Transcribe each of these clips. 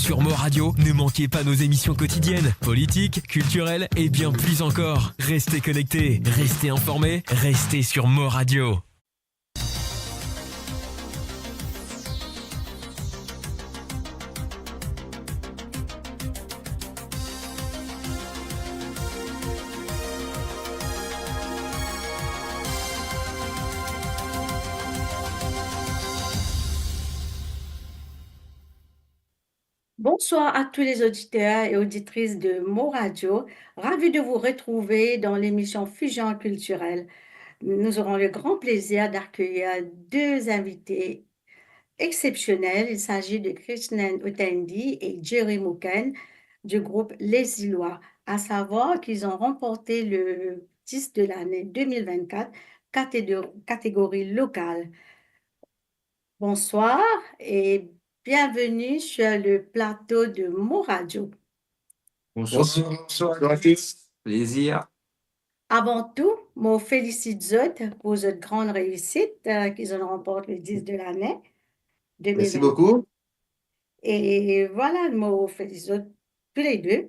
Sur Mo Radio, ne manquez pas nos émissions quotidiennes, politiques, culturelles et bien plus encore. Restez connectés, restez informés, restez sur Mo Radio. Bonsoir à tous les auditeurs et auditrices de Mo Radio. Ravi de vous retrouver dans l'émission Fusion culturelle. Nous aurons le grand plaisir d'accueillir deux invités exceptionnels. Il s'agit de Krishnan Utendi et Jerry Muken du groupe Les Îlois. À savoir qu'ils ont remporté le 10 de l'année 2024, catégorie locale. Bonsoir et bienvenue sur le plateau de Mo Radio. Bonsoir à tous. Plaisir. Avant tout, je félicite Zot pour cette grande réussite qu'ils ont remporté le 10 de l'année 2020. Merci beaucoup. Et voilà, je félicite tous les deux.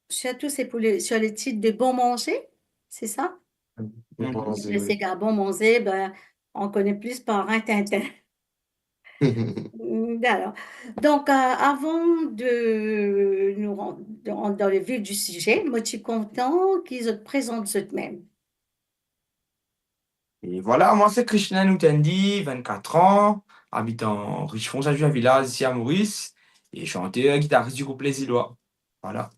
Surtout, c'est sur le titre de Bon Manger, c'est ça? Bon manger, Le Sega Bon Manger, on connaît plus par un Tintin. Alors, donc, avant de nous rendre dans le vif du sujet, moi, je suis content qu'ils se présentent eux-mêmes. Et voilà, moi c'est Krishna Nutendi, 24 ans, habitant Richefond, ça un village ici à Maurice, et chanteur, guitariste du groupe Les Îlois. Voilà.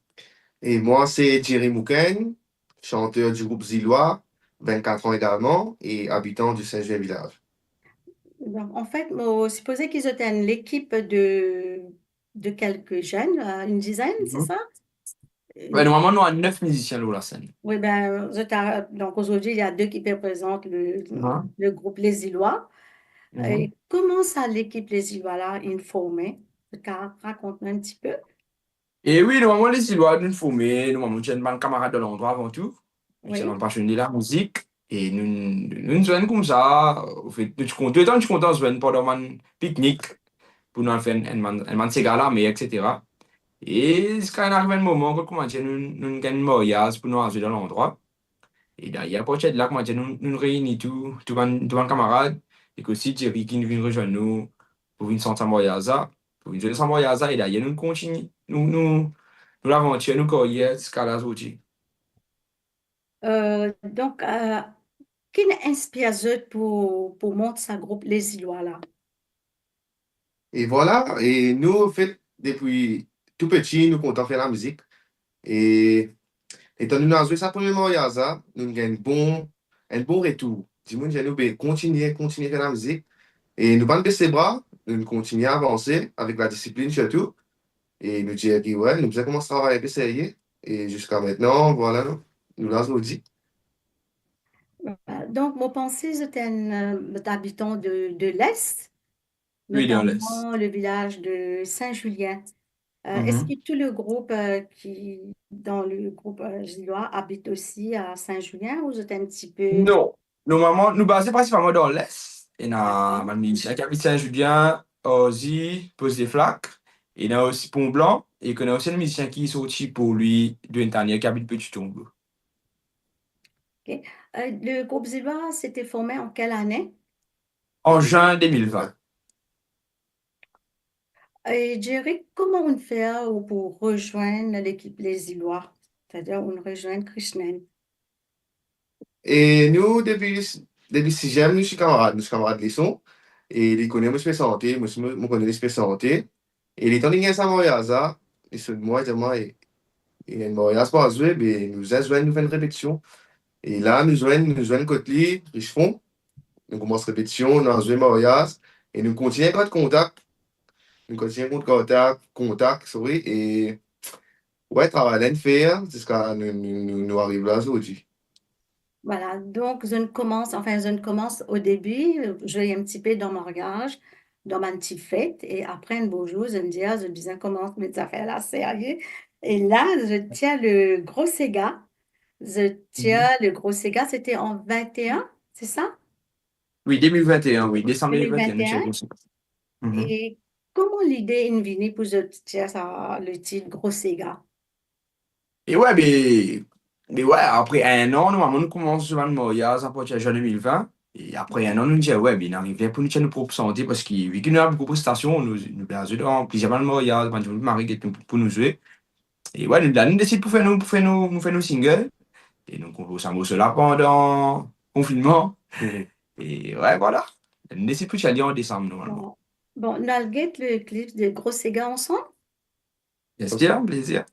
Et moi, c'est Jerry Muken, chanteur du groupe Zillois, 24 ans également, et habitant du Saint-Julien-Village. Donc, en fait, je supposais qu'ils étaient l'équipe de quelques jeunes, une dizaine, c'est ça? Ouais, normalement, nous avons 9 musiciens là, la scène. Oui, donc aujourd'hui, il y a deux qui représentent le groupe Les Îlois. Et comment ça, l'équipe Les Îlois là, est formée? Raconte-moi un petit peu. Et oui, normalement, Les Îlois nous formés, nous avons une camarade de l'endroit avant tout. Nous Oui. sommes passionnés de la musique. Et nous jouons comme ça. Au fait, nous sommes contents de jouer pendant un pique-nique pour nous faire un cigare là, mais etc. Et quand il arrive un moment, nous commençons nous gagnons un mariage pour nous jouer dans l'endroit. Et d'ailleurs, pour cette là, nous réunissons tous les camarades. Et que si Jerry qui vient rejoindre nous pour venir sentir mariage, pour venir jouer sans mariage, et d'ailleurs, nous continuons. Nous l'aventure, nous carrière jusqu'à la sortie. Donc, qui inspire Zot pour monter sa groupe Les Îlois là? Et voilà, et nous, en fait, depuis tout petit, nous comptons faire la musique. Et étant donné que nous avons joué ça pour le mariage, nous avons un bon retour. Dis-moi, nous continuer à faire la musique. Et nous ne baissons les bras, nous continuons à avancer avec la discipline surtout. Et nous disons que ouais, nous avons commencé à travailler avec sérieux. Et jusqu'à maintenant, voilà, nous l'avons dit. Donc, mon pensée, c'était un habitant de l'Est, Oui, dans l'Est. notamment le village de Saint-Julien. Est-ce que tout le groupe dans le groupe Gillois habite aussi à Saint-Julien ou c'est un petit peu... Non. Normalement, nous basons principalement dans l'Est. Il y a un musicien qui habite Saint-Julien, Ozzy, Pose des Flaques. Il y a aussi Pont-Blanc. Et il y a aussi un musicien qui est sorti pour lui d'une dernière qui habite Petit Tombeau. Ok. Le groupe Gillois s'était formé en quelle année? En juin 2020. Et Jerry, comment on fait pour rejoindre l'équipe Les Îlois? C'est-à-dire, on rejoint Krishnan. Et nous, depuis sixième, nous sommes camarades de leçon. Et ils connaissent mon spécialité, moi, je connais les spécialités. Et les temps de gagner sa mariage, ils sont de moi, et il y a une mariage pour jouer, mais nous avons une nouvelle répétition. Et là, nous jouons Côte-Lit, Richefond. Nous commençons répétition, nous avons joué mariage. Et nous continuons à contact. Nous continuons contact, sorry. Et ouais, travail à faire jusqu'à nous arriver là aujourd'hui. Voilà, donc je ne commence au début, je vais un petit peu dans mon regard, dans ma petite fête, et après un beau jour, je me disais comment mes affaires là, sérieux. Et là, je tiens le gros Sega. Le gros Sega, c'était en 21, c'est ça? Oui, 2021, oui, décembre 2021. 2021. Et comment l'idée est venue pour sortir ça, le titre Gros Sega? Et ouais, mais ouais, après un an, normalement, nous commençons le mariage à partir de juin 2020. Et après un an, nous disons, ouais, bien, on arrive pour nous faire nos propres santé parce que, vu qu'il y a beaucoup de prestations, nous basons dans plusieurs mariages, quand nous marions pour nous jouer. Et ouais, là, nous décidons pour faire nos singles. Et donc, on s'amuse cela pendant le confinement. Et ouais, voilà. Nous décidons pour aller en décembre, normalement. Bon, nous allons le clip de Gros Sega ensemble. C'était un plaisir.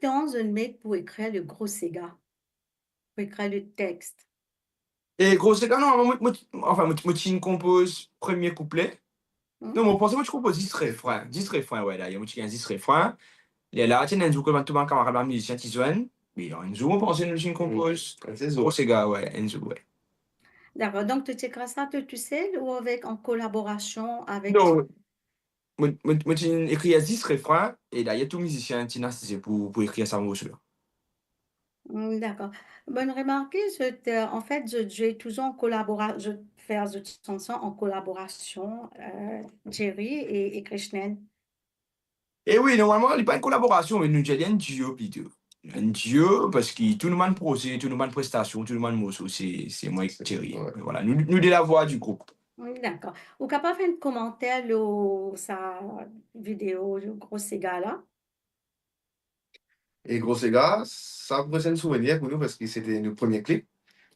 temps on met pour écrire le gros Sega, pour écrire le texte? Et gros, c'est quand non, enfin, moi, tu composes premier couplet. Hmm? Non, moi, pensez, moi, tu composes 10 refrains, ouais, là, il y a moi, tu as 10 refrains. Et là, tu as un jour, comme tout le monde, camarade, musicien, qui joue. Mais un jour, on pense que tu composes. C'est Gros, ça. c'est gars, ouais, un jour, ouais. D'accord. Donc, tu écris ça tout seul ou avec, en collaboration avec... Non, moi, tu écris 10 refrains. Et là, il y a tout musicien, qui c'est pour écrire ça, moi, là. D'accord. Bonne remarque, en fait, je toujours en collaboration, je fais des chansons en collaboration, Jerry et Krishnan. Et oui, normalement, il n'y a pas une collaboration, mais nous, il y a un duo, plutôt. Un duo, parce que tout le monde projet, tout le monde prestation, tout le monde morceau, c'est moi et Thierry. Ouais. Voilà, nous, de la voix du groupe. D'accord. Ou capable de faire un commentaire sur sa vidéo, le gros Sega là? Et Gros Sega, ça représente un souvenir pour nous parce que c'était notre premier clip,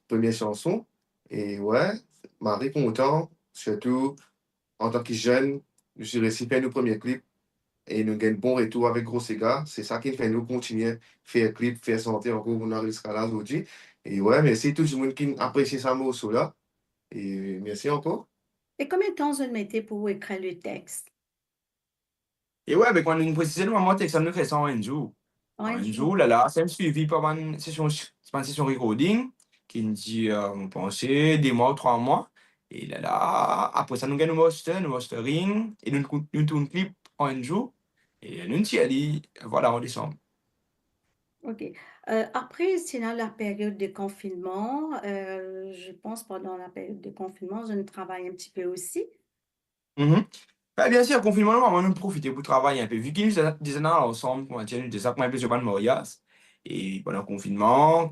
première chanson. Et ouais, Marie content, surtout en tant que jeune, je suis réussi à faire nos premiers clips et nous gagnons bon retour avec Gros Sega. C'est ça qui fait nous continuer à faire clip, faire santé encore on arrive jusqu'à là aujourd'hui. Et ouais, merci tout le monde qui apprécie ça morceau là. Et merci encore. Et combien de temps vous mettez pour écrire le texte? Et ouais, mais quand nous précisons, normalement, texte, ça nous fait ça en un jour. En En un un jour? jour, là, c'est suivi par c'est une session recording qui nous dit, on pensait, des mois ou 3 mois. Et là, après ça, nous gagnons nous mastering, et nous tournons le clip en un jour. Et nous, t'y allons, voilà, en décembre. OK. Après, sinon, la période de confinement, je pense pendant la période de confinement, je travaille un petit peu aussi. Mhm. Ouais, bien sûr, confinement, on va profiter pour travailler un peu. Vu qu'ils nous des années ensemble, on tient des sacs, un peu sur le mariage. Et pendant le confinement,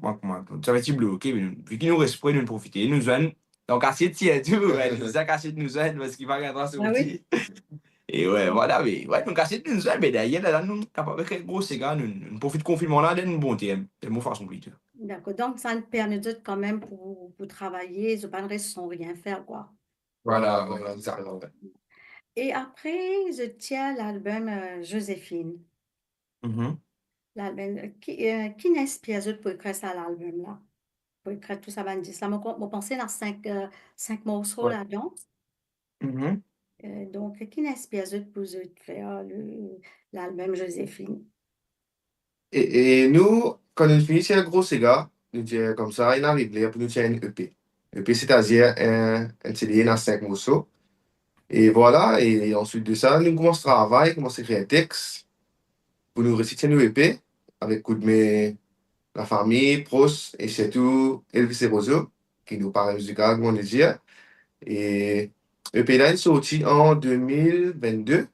ça va être bloqué. Mais vu qu'ils nous restent prêts, nous profiter. Nous jeunes, donc assiette, tiens, tout. Ouais, nous sacs assiette, nous jeunes, parce qu'il va y avoir Ah oui? sorti. Et ouais, voilà, mais ouais, donc assiette, nous jeunes, mais derrière, là, nous, capable de faire gros gars, nous profitons du confinement là, d'une bonne thème. C'est mon façon plutôt. D'accord. Donc, ça nous permet de quand même pour travailler, je ne pas rester sans rien faire, quoi. Voilà, Voilà, voilà, ça. exactement. Et après, je tiens l'album Joséphine. Mhm. L'album, qui m'inspire pour écrire ça, l'album là? Pour écrire tout ça, ben, dis là, je pensé dans cinq morceaux Ouais. là-dedans. Mhm. Donc, qui m'inspire pour faire l'album Joséphine? Et nous, quand nous finissons le Gros Sega, nous disons comme ça, il arrive là pour nous faire une EP. EP, c'est-à-dire un CD dans 5 morceaux. Et voilà, et ensuite de ça, nous commençons à travailler, commençons à écrire un texte pour nous réciter nos EP avec coup de mes, la famille, pros, et surtout Elvis et Rosso, qui nous parle musical, comme on le dit. Et EP là, il est sorti en 2022.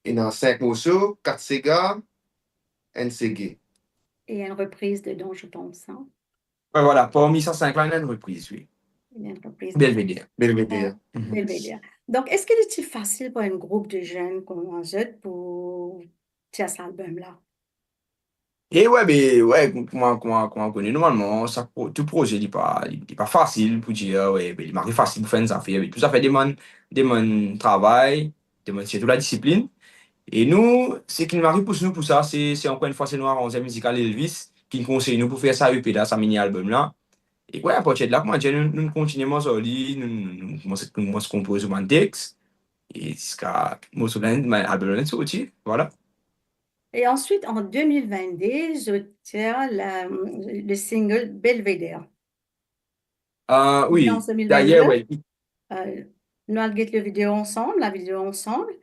Et dans 5 morceaux, 4 Sega, un Sega. Et une reprise dedans, je pense. Hein? Ouais, voilà, parmi 105 là, il y a une reprise, oui. Une reprise dedans. Belvédère. Belvedere. Mhm. Belvédère. Donc, est-ce qu'il est facile pour un groupe de jeunes comme un jeune pour faire cet album-là? Et ouais, mais ouais, comment on connaît normalement, ça, tout projet n'est pas facile pour dire, ouais, mais il m'arrive facile pour faire une affaire. Mais tout ça fait des travail, demande surtout la discipline. Et nous, ce qui nous arrive pour nous pour ça, c'est encore une fois, c'est nous arranger musical Elvis qui nous conseille nous pour faire ça EP là, ça mini-album là. Et ouais, à partir de là, comment dire, nous continuons à lire, nous commençons à composer un texte. Et jusqu'à mon album là, sorti, voilà. Et ensuite, en 2022, je tiens le single Belvédère. En Oui, 2022, d'ailleurs, ouais. nous allons la vidéo ensemble.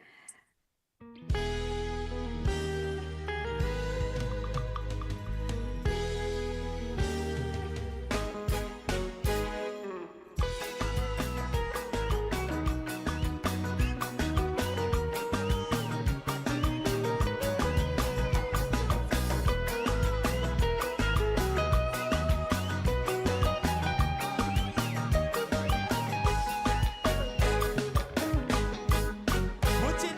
Moitié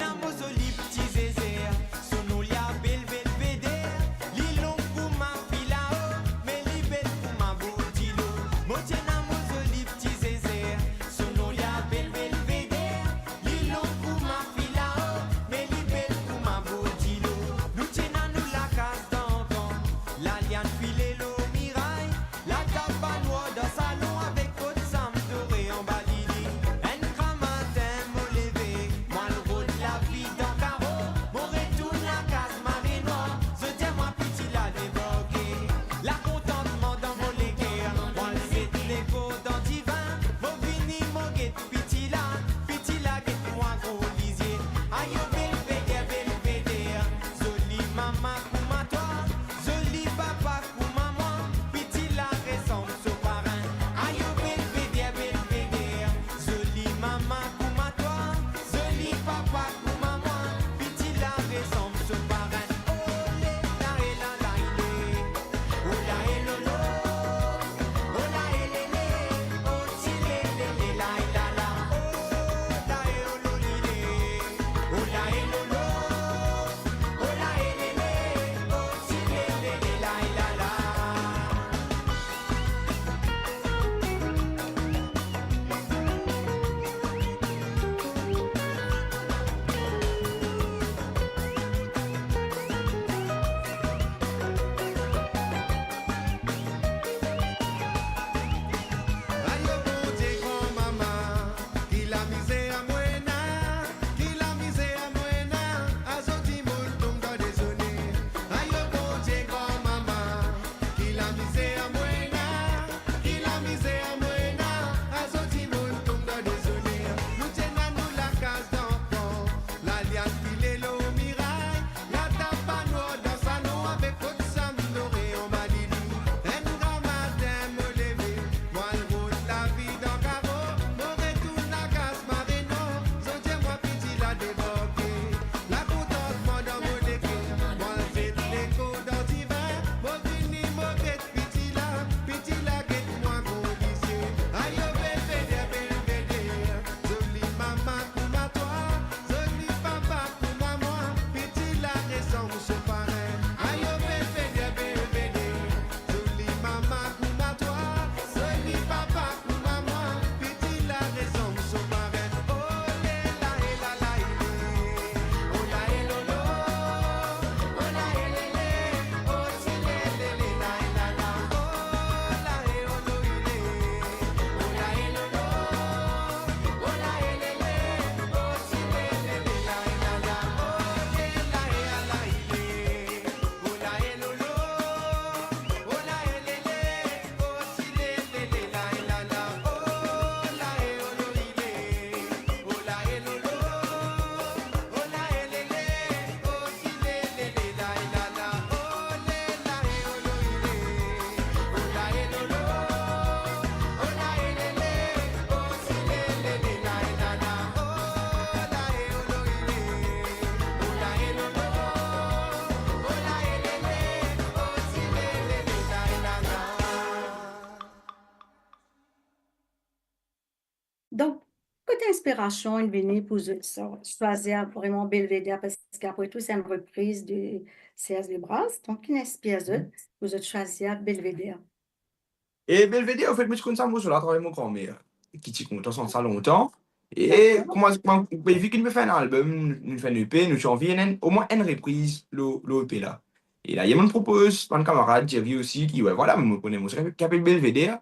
inspiration est venue pour choisir vraiment Belvédère? Parce qu'après tout, c'est une reprise de CS de Brasse. Donc, qui inspire vous choisir Belvédère? Et Belvedere, au fait, moi, je connais ça, moi, sur la travail de mon grand-mère, qui t'y compte ensemble ça longtemps. Et D'accord. vu qu'il me fait un album, nous fait un EP, nous avons envie au moins une reprise, l'EP là. Et là, il me propose, un camarade, Jerry aussi, qui, ouais, voilà, me connaît, moi, qui appelle Belvedere.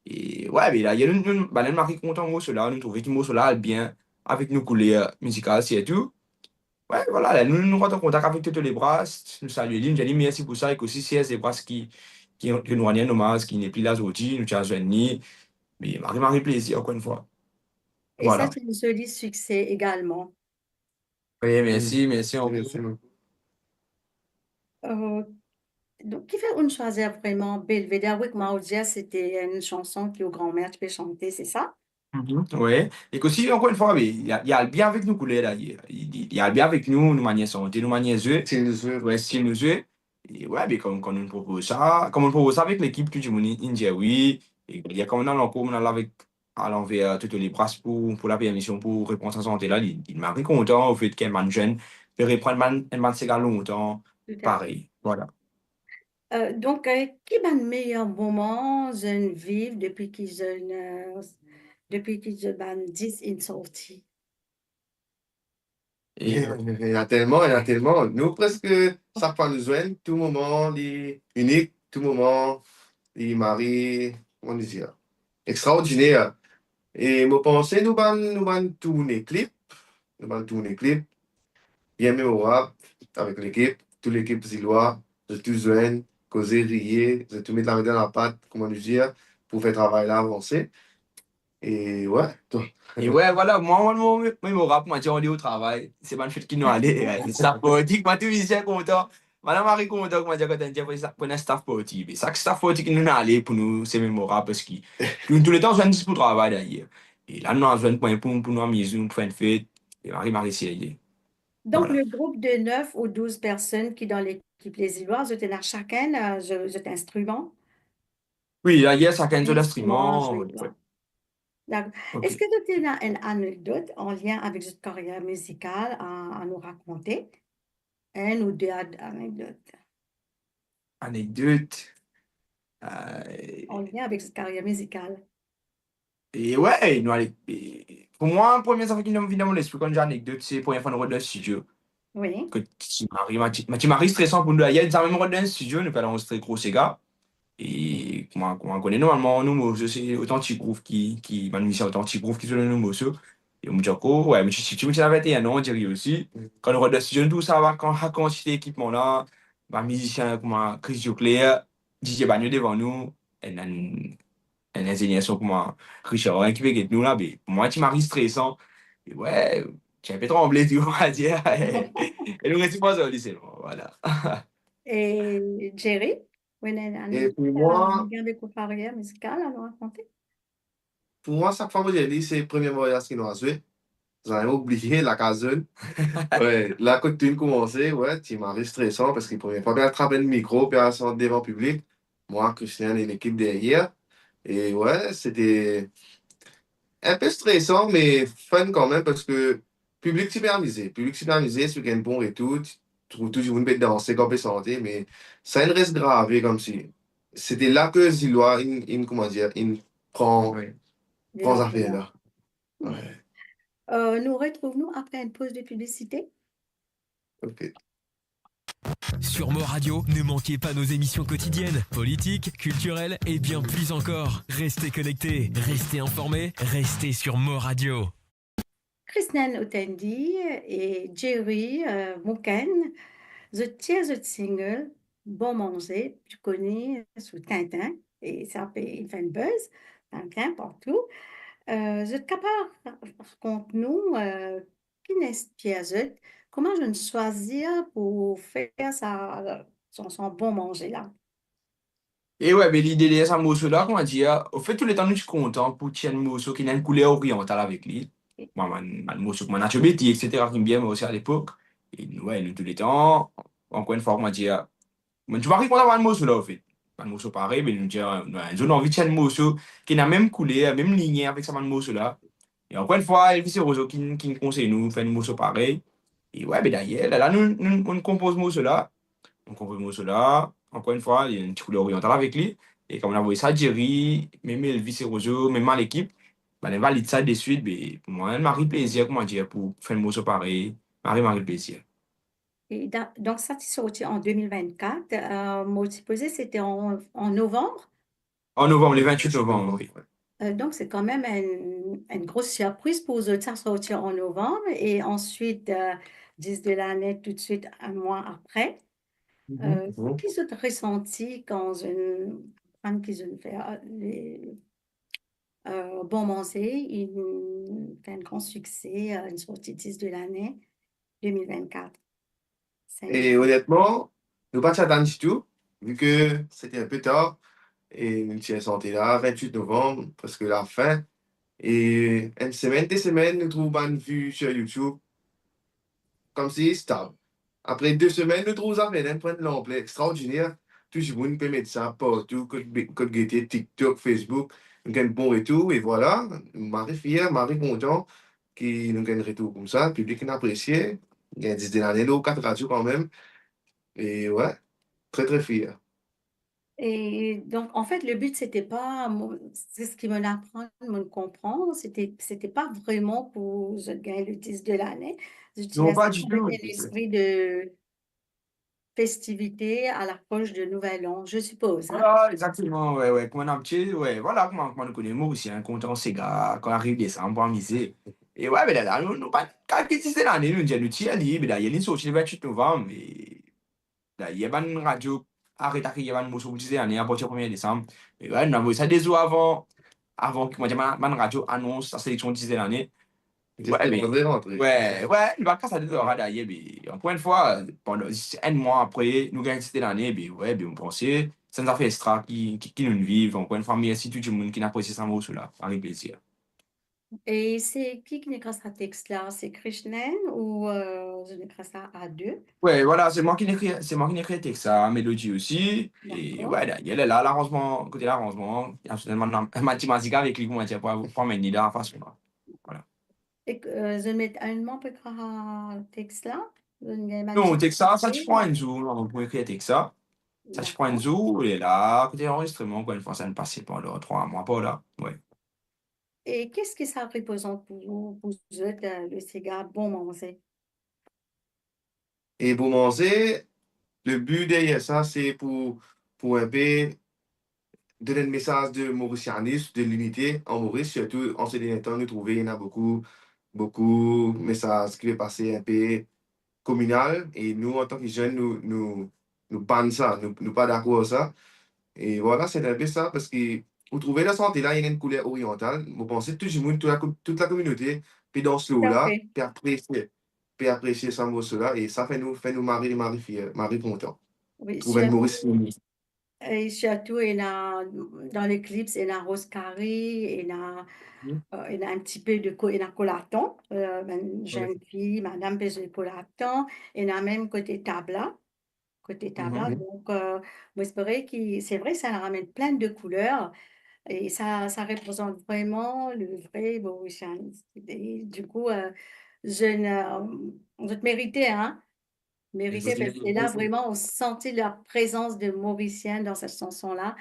Et ouais, mais là, il y a une marque content, moi, cela, nous trouvons que moi, cela, bien, avec nos couleurs musicales, c'est tout. Ouais, voilà, là, nous rentrons en contact avec toutes les brasses, nous saluons, nous disons merci pour ça, et aussi, si c'est des brasses qui nous rendent hommage, qui n'est plus là aujourd'hui, nous tiens à joindre, mais Marie-Marie plaisir, encore une fois. Et ça, Voilà. c'est un joli succès également. Oui, Mm. merci en Merci beaucoup. Euh, donc, qui fait une choisir vraiment Belvédère? Oui, moi, Audia, c'était une chanson que au grand-mère, tu peux chanter, c'est ça? Ouais. Et qu'aussi, encore une fois, mais il y a le bien avec nous, coulé, là. Il y a le bien avec nous, nous manions santé, nous manions eux. C'est une jeu. Ouais, si nous eux. Et ouais, mais comme quand on nous propose ça, comme on propose ça avec l'équipe que du monde India, oui. Et il y a comme on a l'encours, on a là avec à l'envers toutes les brasses pour la permission pour répondre à sa santé là. Il m'a content au fait qu'un man jeune peut reprendre un man cigare longtemps. Tout à fait. Pareil. Voilà. Donc, qui est le meilleur moment je vivre depuis qu'ils je ban 10 in sortie? Et Il y a tellement. Nous, presque, chaque fois nous joignent, tout moment, les unique, tout moment, les maris, on dit, extraordinaire. Et moi, pensais, nous allons tourner clip, bien mémorable, avec l'équipe, toute l'équipe zillois, de tout joindre, causer, rire, de tout mettre la main dans la pâte, comment dire, pour faire travail là, avancer. Et ouais, toi. Et ouais, voilà, moi, mon rap, moi, on est au travail. C'est pas une fête qui nous allait. C'est staff politique, moi, tout musicien content. Madame Marie content, moi, dire que t'as dit pour un staff politique. Et ça, staff politique qui nous allait pour nous, c'est mémorable parce que tous les temps, on se pour travail d'ailleurs. Et là, nous avons besoin de points pour nous amuser, pour faire une fête. Et Marie, c'est Donc, voilà. le groupe de 9 ou 12 personnes qui dans l'équipe Les Îloises, je tenais chacun cet instrument, Oui, là, hier, chacun de instrument, l'instrument. je Ouais, vois. D'accord. ok. Est-ce que tu as une anecdote en lien avec cette carrière musicale à nous raconter? Un ou deux anecdotes Anecdote. en lien avec cette carrière musicale. Et ouais, nous allons. Pour moi, première fois qui nous vient dans mon esprit quand j'ai une anecdote, c'est la première fois que nous rentrons dans le studio. Oui, Que tu m'arrives stressant pour nous d'ailleurs, ça même rentré dans le studio, nous allons enregistrer gros Sega. Et comment on connaît normalement, nous, moi, c'est Authentic Groove ma musicien Authentic Groove qui se donne nous, monsieur. Et on me dit, oh, ouais, mais si tu me dis la vérité, non, on dirait aussi. Quand on rentre dans le studio, tout ça va, quand c'était équipement là, ma musicien, comment, Chris Joclair, DJ Bagno devant nous, et un ingénieur son comment Richard hein, qui fait que nous là mais pour moi tu m'arrives stressant et ouais tu as un peu tremblé tu vas dire et nous restons pas au lycée bon, voilà. et Jerry, oui, une Et anecdote en lien avec votre carrière musicale à nous raconter? pour moi, chaque fois que j'ai dit, c'est le premier voyage qui nous a joué. J'en ai oublié la caserne. Ouais, là, quand tu commencé, ouais, tu m'as stressant parce que la première fois, bien attraper le micro, puis à son devant public, moi, Christian et l'équipe derrière. Et ouais, c'était un peu stressant, mais fun quand même parce que public super amusé. Public super amusé, c'est un bon et tout. Tu trouves toujours une bête danser comme peut santé, mais ça il reste gravé comme si. C'était là que Zillois, comment dire, il prend, Oui. Des prend affaire entraîneurs. là. Ouais, Nous retrouvons après une pause de publicité. ok. Sur Mo Radio, ne manquez pas nos émissions quotidiennes, politiques, culturelles et bien plus encore. Restez connectés, restez informés, restez sur Mo Radio. Christiane Otendi et Jerry Mouken, je tiens ce single Bon Manger, tu connais sous Tintin, et ça fait, il fait une buzz, Tintin partout. Je suis capable, contre nous, qui n'est-ce pas, comment je ne choisir pour faire son bon manger là? Et ouais mais l'idée de ça morceau là comment dire au fait tous les temps nous sommes contents pour tirer un morceau qui a une couleur orientale avec lui moi man morceau que moi Nacho Betty etc qui me bien moi aussi à l'époque et ouais nous tous les temps encore une fois comment dire mais tu vas répondre à un morceau là, au fait. Un morceau pareil, mais nous disons, j'ai envie de faire un morceau qui n'a même coulé, même lignée avec ce morceau là. Et encore une fois, Elvis et Rosso qui nous conseille nous faire une morceau pareil. Et ouais, ben d'ailleurs, là, on compose morceau là. On compose morceau là. Encore une fois, il y a une petite couleur orientale avec lui. Et comme on a envoyé ça à Jerry, même Elvis et Rosso, même à l'équipe, ben, on valide ça de suite. Ben, pour moi, un mari plaisir, comment dire, pour faire une morceau pareil. Marie plaisir. Et donc, ça, c'est sorti en 2024. Multiposé, c'était en novembre. En novembre, le 28 novembre, oui. Donc, c'est quand même une grosse surprise pour vous autres. Ça sorti en novembre et ensuite, 10 de l'année, tout de suite, un mois après. Mhm. Qu'est-ce que tu as ressenti quand ils ont fait Bon Manger, il fait un grand succès, une sortie 10 de l'année 2024. C'est- Et honnêtement, nous pas t'attendre du tout, vu que c'était un peu tard. Et nous sommes sortis là, 28 novembre, parce que la fin. Et une semaine, des semaines, nous trouvons une vue sur YouTube, comme si stable. Après 2 semaines, nous trouvons ça fait un point de l'ampleur extraordinaire. Tout le monde peut mettre ça partout, code GT, TikTok, Facebook, nous avons un bon retour. Et voilà, Marie fier, Marie content, qui nous gagne un retour comme ça, le public qui apprécié. Il y a 10 dernières ou 4 radios quand même. Et ouais, très très fier. Et donc, en fait, le but, c'était pas, c'est ce qui me l'apprend, me le comprendre, c'était pas vraiment pour je gagne le 10 de l'année. Non, J'utilisais ça pas du avec tout. un esprit de festivité à l'approche de Nouvel An, je suppose, hein. Voilà, exactement, ouais, ouais, comme un petit, ouais, voilà, comment on connaît moi aussi, un content Sega, quand arrive décembre, pour amuser. Et ouais, mais là, nous, pas, quand c'était l'année, nous, nous tiens libre, là, il y a une sortie le 28 novembre, et là, il y a une radio, arrête, il y a une morceau, disait l'année, à partir du 1er décembre. Et ouais, nous avons ça des jours avant que, moi, ma radio annonce sa sélection 10 de l'année. Ouais, J'espère qu'on mais, va rentrer. ouais, il va casser des heures d'ailleurs, mais encore une fois, pendant un mois après, nous gagnons cette année, mais ouais, mais on pensait, ça nous a fait extra qui nous vivent, encore une fois, merci tout le monde qui apprécie ça, mot, cela, avec plaisir. Et c'est qui écrit ce texte-là? C'est Krishnan ou je n'écris ça à deux? Ouais, voilà, c'est moi qui écris le texte, ça, Mélodie aussi, et D'accord. ouais, là, il est là, l'arrangement, côté l'arrangement, il y a absolument un mathématique avec lui, comment dire, pour mener la façon, là. Voilà. Et je mets un nom pour écrire un texte-là? Je n'ai pas Non, texte ça, tu dit. prends un jour, pour écrire le texte, ça, tu prends un D'accord. jour, et là, côté enregistrement, encore une fois, ça ne passait pas, là, 3 mois, pas là, ouais. Et qu'est-ce que ça représente pour vous autres, le cigare bon manger? Et pour manger, le but derrière ça, c'est pour un peu donner un message de mauricianisme, de l'unité en Maurice, surtout en ces derniers temps, nous trouvons, il y en a beaucoup de messages qui vont passer un peu communal. Et nous, en tant que jeunes, nous bannons ça, nous pas d'accord avec ça. Et voilà, c'est un peu ça, parce que vous trouvez la santé là, il y a une couleur orientale. Vous pensez tout le monde, toute la communauté, puis dans ce Tout à lot-là, fait. puis apprécier ça, cela. Et ça fait nous Marie fiers, Marie content. Oui, Trouver une Maurice unie. et surtout, dans l'éclipse, il y a Rose Carré, il y a un petit peu il y a Colaton, une jeune fille, Madame Bézé Colaton, il y a même côté tabla. Mhm. Donc, moi, c'est vrai, ça ramène plein de couleurs et ça représente vraiment le vrai Mauricien. Et du coup, vous êtes mérité, hein? Mérité parce que là, vraiment, on sentit la présence de Mauriciens dans cette chanson-là.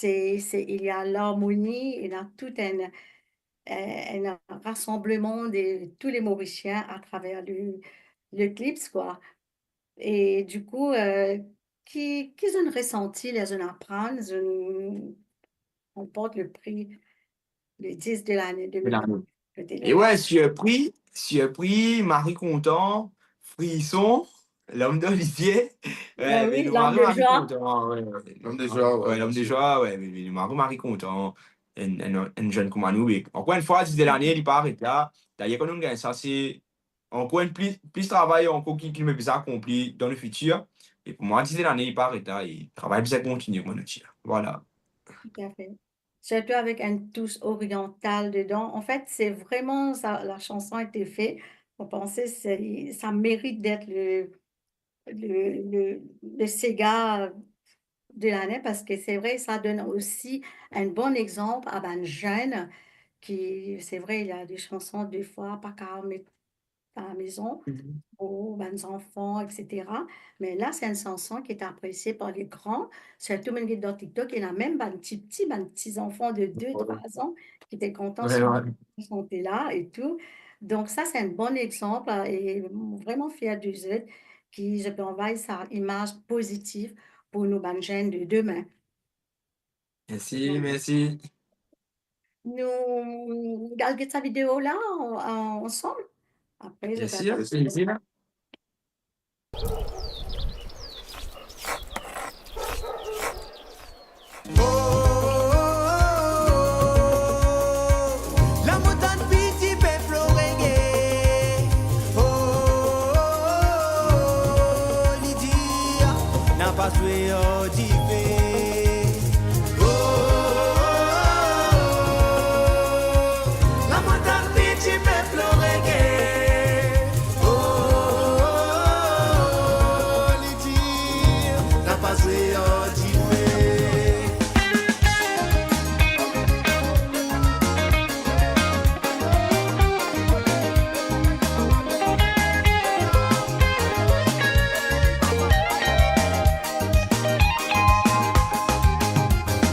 Il y a l'harmonie, il y a tout un rassemblement de tous les Mauriciens à travers le clip, quoi. Et du coup, qui ont ressenti, les ont appris, on porte le prix, le 10 de l'année 2020. Et ouais, surpris, Marie content, frisson, l'homme d'Olivier, Ah ouais, mais oui, le l'âme mari, de Marie joie. content, ouais, L'homme de joie, ouais, ouais, bien l'homme de sûr. joie, ouais, mais le mari, Marie content, un jeune comme nous, mais encore une fois, 10 de l'année, il part arrêter là, d'ailleurs, quand on gagne ça, c'est encore plus travail, encore qui me plus accompli dans le futur, et pour moi, 10 de l'année, il part arrêter là, et travail plus à continuer, comme on dit, voilà. Tout à fait. Surtout avec un touche oriental dedans. En fait, c'est vraiment ça, la chanson a été faite. On pensait ça mérite d'être le Sega de l'année parce que c'est vrai, ça donne aussi un bon exemple à un jeune c'est vrai, il y a des chansons, des fois, pas qu'à mettre à la maison, Mhm. aux ben, enfants, etc. Mais là, c'est une chanson qui est appréciée par les grands. Surtout, même dans TikTok, il y en a même ben, petits enfants de 2 3 ans qui étaient contents Ouais, sur ouais. cette chanter-là et tout. Donc, ça, c'est un bon exemple et vraiment fier du Z qui, je peux envoyer sa image positive pour nos ben, jeunes de demain. Merci, merci. Nous regardons cette vidéo-là ensemble. Après, je Bien vais sûr, c'est ici, là. La montagne piti pe florege. Lydia n'a pas joué au divé. La montagne piti pe florege. Lydia n'a pas joué au divé.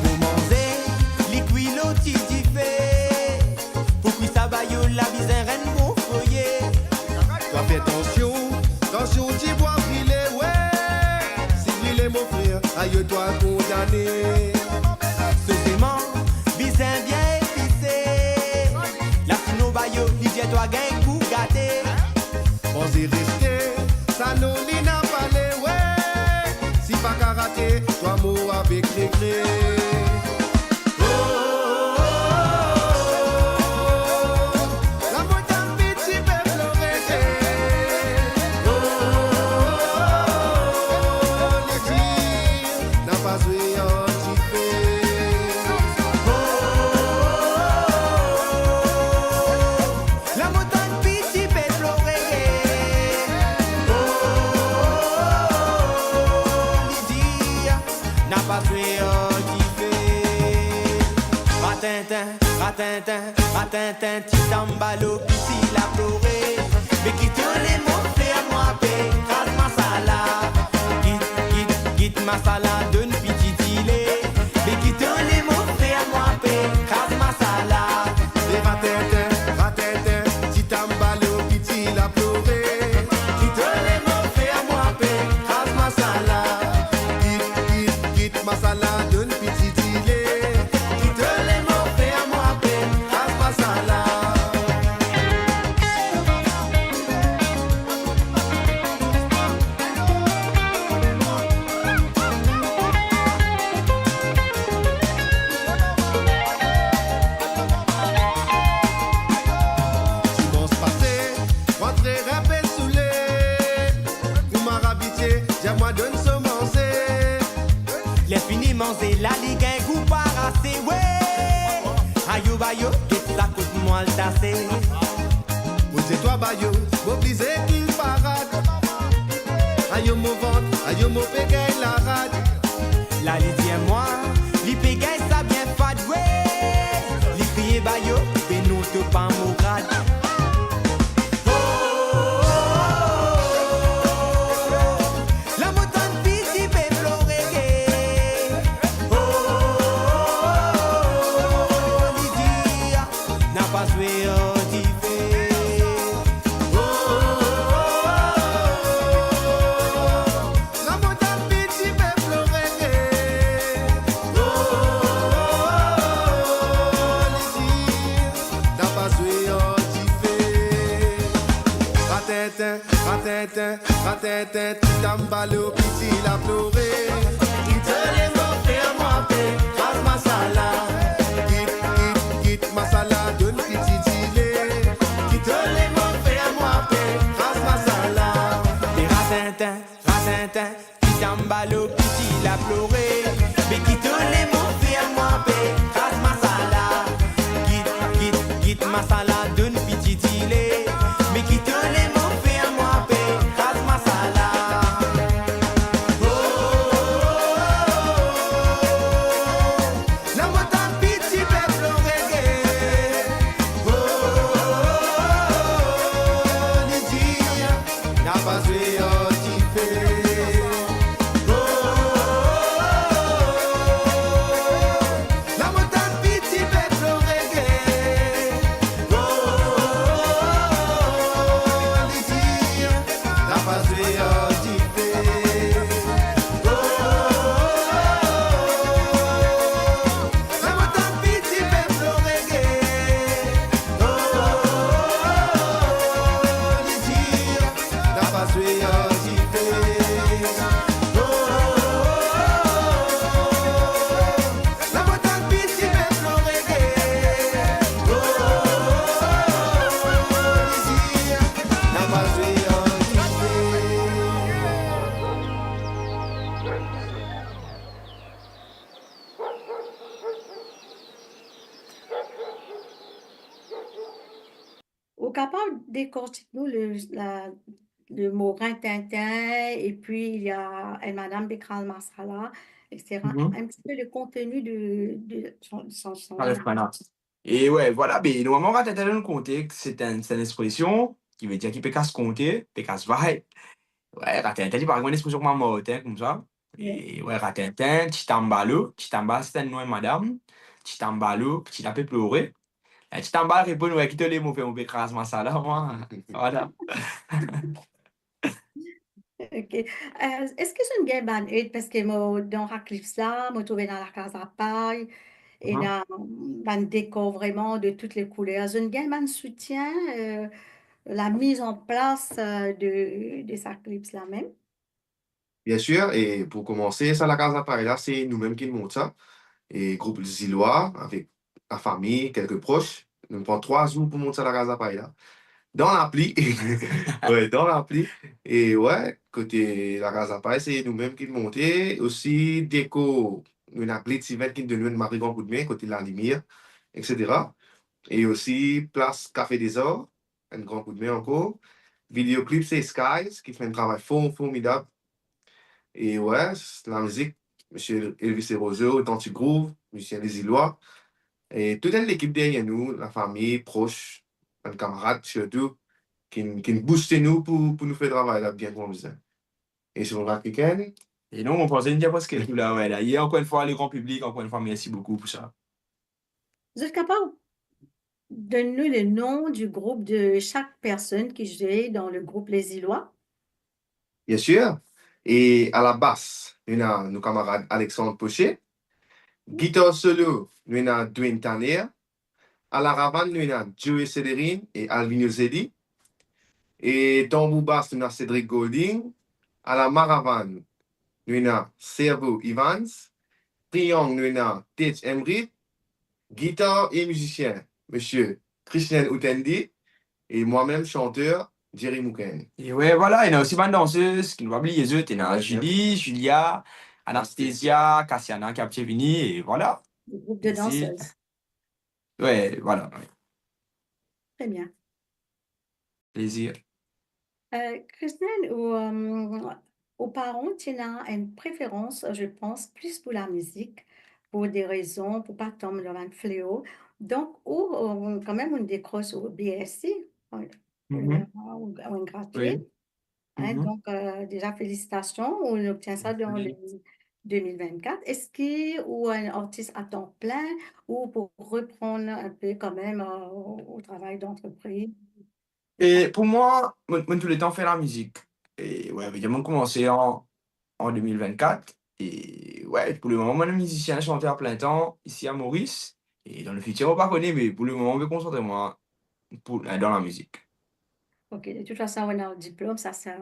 Pour manger, liquilo titi fait. Pour qui ça va yo la bise reine mon foyer. Toi fais attention, tu bois brûler, ouais. Si brûler mon frère, aïe toi condamné. Ce sément, bise bien épicé. La fino bayo, Lydia toi gagne pour gâter. On s'est resté, ça nous n'y n'a pas les, ouais. Si pas karaté, toi mot avec les clés. La montagne petit peu florée. Les tirs n'a pas joué en La montagne piti pe florege. Lydia n'a pas joué au divé. Ratintin, ratintin, ratintin, petit tambalo, piti la pleuré. Mais quitte les mots, fais moi paix, rase masala. Quitte masala, donne piti dilé. Mais quitte les mots, fais moi paix, rase masala. Les ratintin, petit tambalo, petit la pleuré. Quitte les mots, fais moi paix, rase masala. Quitte masala, donne petit dilé. Quitte les mots, fais moi paix, Rase masala. Dimanche passé, rentré râpé saoulé. Pour m'arabiter, j'ai moi donne semencer. Les finis manger la ligue un goût parassé, ouais. Ayo bayo, tout ça coûte moi le tassé. Posez-toi bayo, mobilisé qu'il parade. Aïe mon ventre, aïe mon pégueil la rade. La lidi et moi, li pégay ça bien fade, ouais. Li crié bayo, mais nous te pas mon grade. La montagne piti pe florege. Lydia n'a pas joué au divé. La montagne petit peu florée. N'a pas joué en tifé. Ratintin, petit tambalo, petit la pleuré. Quitte les mots, fais-moi paix, rase masala. Quitte masala, donne petit dilé. Quitte les mots, fais-moi paix, rase masala. Les ratintin, ratintin, petit tambalo, petit la pleuré. Mais quitte les mots, fais-moi paix, rase masala. Quitte masala, donne petit dilé. Mais quitte les mots, fais-moi paix, rase masala. La montagne petit peu florée. capable de décortiquer nous le mot rintintin et puis il y a El Madame Bekral Masala, etc. Mhm. Un petit peu le contenu de son Bref, maintenant. Et ouais, voilà, ben, normalement, quand tu as le contexte, c'est une expression qui veut dire qu'il peut qu'à se compter, peut qu'à se voir. Ouais, ratintin, par exemple, une expression comme marocain, comme ça. Ouais. Et ouais, ratintin, Chitambalo. Chitamba, c'est un nom, madame. Chitambalo, petit peu pleurer. Et Chitamba répond, ouais, qui te les mots, fait, on peut écraser ça là, moi. Voilà. OK. Est-ce que c'est une guerre banane? Parce que moi, dans Radcliffe là, moi, trouvé dans la casa à paille, et Mhm. là, un décor vraiment de toutes les couleurs. C'est une guerre man soutient la mise en place de sa clips là même. Bien sûr, et pour commencer, ça, la Casa Paella, c'est nous-mêmes qui le montons ça. Et groupe Zillois, avec la famille, quelques proches. Nous prend 3 jours pour monter ça, la Casa Paella. Dans l'appli. Ouais, dans l'appli. Et ouais, côté la Casa Paella, c'est nous-mêmes qui le montons. Aussi, déco, une appli Tivet qui nous donne un marigon coup de main, côté la lumière, etc. Et aussi, place Café des Ors, un grand coup de main encore. Vidéoclip, c'est Skies, qui fait un travail formidable. Et ouais, la musique, Monsieur Elvis Roseau, Tanti Groove, musicien des Îlois, et toute l'équipe derrière nous, la famille, proches, un camarade surtout, qui nous booste nous pour nous faire travailler là bien comme ça. Et sur le week-end, Et non, on pensait dire parce que tout là, ouais, là. Hier, encore une fois, le grand public, encore une fois, merci beaucoup pour ça. Vous êtes capable de nous le nom du groupe de chaque personne qui jouait dans le groupe Les Îlois? bien sûr, et à la basse, nous avons nos camarades Alexandre Pochet, guitare solo, nous avons Dwayne Tanner, à la ravane, nous avons Joey Cédrine et Alvino Zedi, et tambour basse, nous avons Cédric Golding, à la maravane, nous avons Servo Evans, triangle, nous avons Tej Emrit, guitare et musicien, monsieur Christian Utendi, et moi-même, chanteur, Jerry Mouken. Et ouais, voilà, il y a aussi une danseuse qui nous va oublier les autres. Il y a Julie, Julia, Anastasia, Cassiana qui a venu, et voilà. Le groupe de Merci. danseuses. Ouais, voilà. Ouais. Très bien. Plaisir. Christine, aux parents, tu as une préférence, je pense, plus pour la musique, pour des raisons, pour pas tomber dans un fléau. Donc, ou quand même, on décroche au BSc, Mhm. ou un gratuit. Oui. Hein, Mhm. donc, déjà, félicitations, on obtient ça dans le Oui. 2024. Est-ce qu'il y a ou un artiste à temps plein ou pour reprendre un peu quand même au travail d'entreprise? Et pour moi, tout le temps fait la musique. Et ouais, évidemment, commencé en 2024. Et ouais, pour le moment, moi, je suis musicien, chanteur à plein temps ici à Maurice. Et dans le futur, on ne va pas connaître, mais pour le moment, je vais me concentrer moi dans la musique. OK, de toute façon, on a un diplôme, ça sert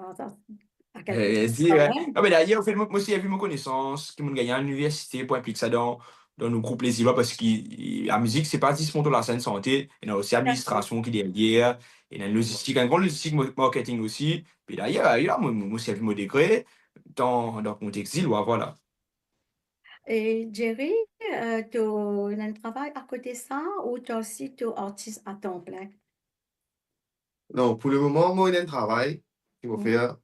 à quelque Et, chose si, quand ouais. même. Ah, mais d'ailleurs, en fait, moi aussi, j'ai vu mes connaissances qui m'ont gagné à l'université pour impliquer ça dans nos groupes les îlots parce que la musique, c'est pas juste pour la scène santé, il y a aussi D'accord. administration qui est derrière, il y a une logistique, un grand logistique marketing aussi. Puis d'ailleurs, moi aussi, j'ai vu mon degré dans le contexte îlois, voilà. Et Jerry, tu as un travail à côté de ça ou tu as aussi ton artiste à temps plein? Non, pour le moment, moi, j'ai un travail qui va Mm, faire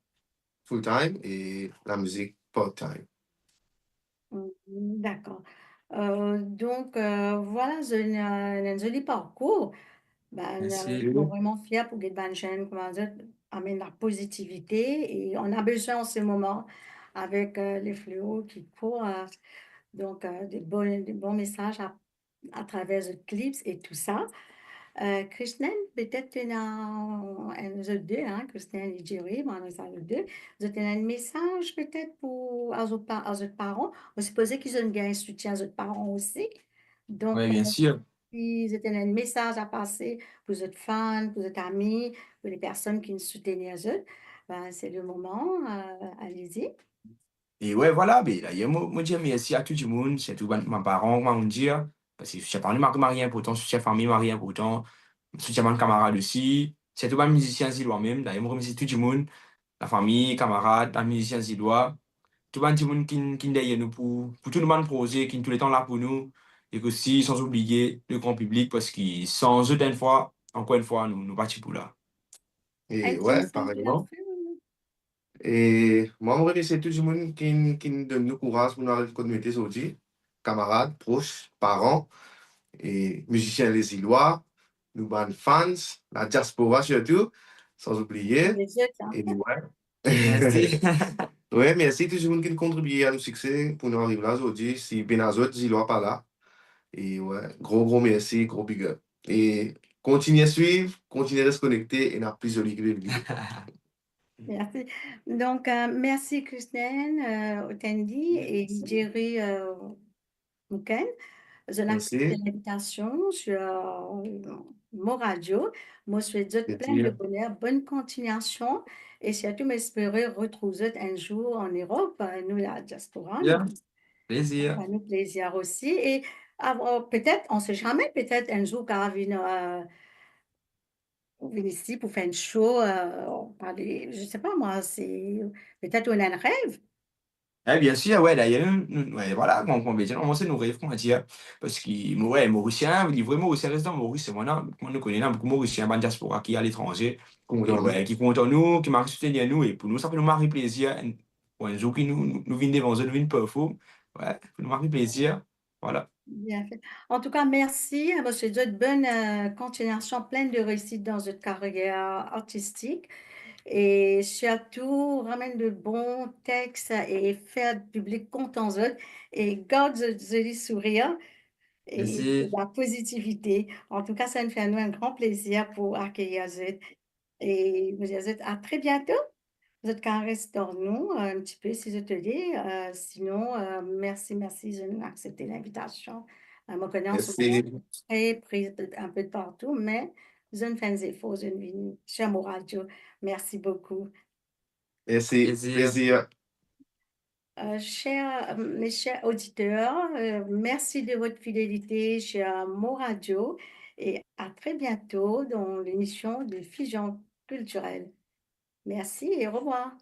full-time et la musique part-time. d'accord. Donc, voilà, c'est un joli parcours. Ben, Merci. je suis vraiment fière pour que ben, jeune, comment dire, amène la positivité et on a besoin en ce moment avec les fléaux qui courent. Donc, des bons messages à travers le clips et tout ça. Krishnan, peut-être tu as un autre deux, hein, Krishnan et Jerry, mais on a un deux. Vous avez un message peut-être pour aux autres parents. On suppose qu'ils ont un soutien aux autres parents aussi. Donc, Oui, bien sûr. si vous avez un message à passer pour les autres fans, pour les autres amis, pour les personnes qui nous soutiennent les autres, ben, c'est le moment. Allez-y. Et ouais, voilà, mais là, moi, je dis merci à tout le monde, surtout mes parents, moi, on dit, parce que je suis pas marié important, je suis famille mariée important, je suis mes camarades aussi, surtout mes musiciens zillois même, d'ailleurs, je remercie tout le monde, la famille, camarades, les musiciens zillois, tout le monde qui est derrière nous pour tout le monde projet, qui est tout le temps là pour nous, et aussi sans oublier le grand public, parce que sans eux, une fois, encore une fois, nous partis pour là. Et ouais, Intéressant tout à pareillement. fait. Oui. Et moi, je remercie tout le monde qui nous donne le courage pour nous arriver à communauté aujourd'hui. Camarades, proches, parents, et musiciens les Îlois, nous ban fans, la diaspora surtout, sans Et oublier. les autres, hein. Et ouais. Merci. Ouais, merci tout le monde qui a contribué à nos succès pour nous arriver là aujourd'hui. Si Benazot, Îlois pas là. Et ouais, gros merci, gros big up. Et continuez à suivre, continuez à se connecter et n'a plus de ligue. Merci. Donc, merci Christine Otendi et Jerry Mouken. Je accepte Merci. l'invitation sur mon radio. Moi, je souhaite plein de Plaisir. bonheur, bonne continuation et surtout m'espérer retrouver un jour en Europe, nous, la diaspora. Bien, Ça plaisir. nous plaisir aussi. Et peut-être, on ne sait jamais, peut-être un jour, Caravine vienne ici pour faire une show, parler, je ne sais pas moi, c'est peut-être on a un rêve. Eh bien sûr, ouais, d'ailleurs, ouais, voilà, on veut dire, on sait nous rêves, comment dire, parce que, ouais, Mauricien, livré Mauricien, résident Maurice, c'est moi, on nous connaît, là, beaucoup Mauriciens, ban diaspora qui est à l'étranger, et Content. ouais, qui comptent en nous, qui marquent soutenir nous, et pour nous, ça peut nous marquer plaisir, un jour qui nous viennent devant eux, nous viennent parfois, ouais, pour nous marquer plaisir, voilà. Bien fait. En tout cas, merci. Moi, je te souhaite bonne continuation, pleine de réussite dans votre carrière artistique. Et surtout, ramène de bons textes et faire le public content eux, et garde le joli sourire et Merci, la positivité. En tout cas, ça nous fait nous un grand plaisir pour accueillir eux. Et vous dire à très bientôt. Vous êtes quand reste dans nous un petit peu si je te dis. Sinon, merci de nous accepter l'invitation. Moi, connais en ce moment, Merci. très prise un peu de partout, mais je ne fais des efforts, je ne vis chez mon radio. Merci beaucoup. Merci. plaisir, Plaisir. Mes chers auditeurs, merci de votre fidélité chez Mo Radio et à très bientôt dans l'émission de Fusion culturelle. Merci et au revoir.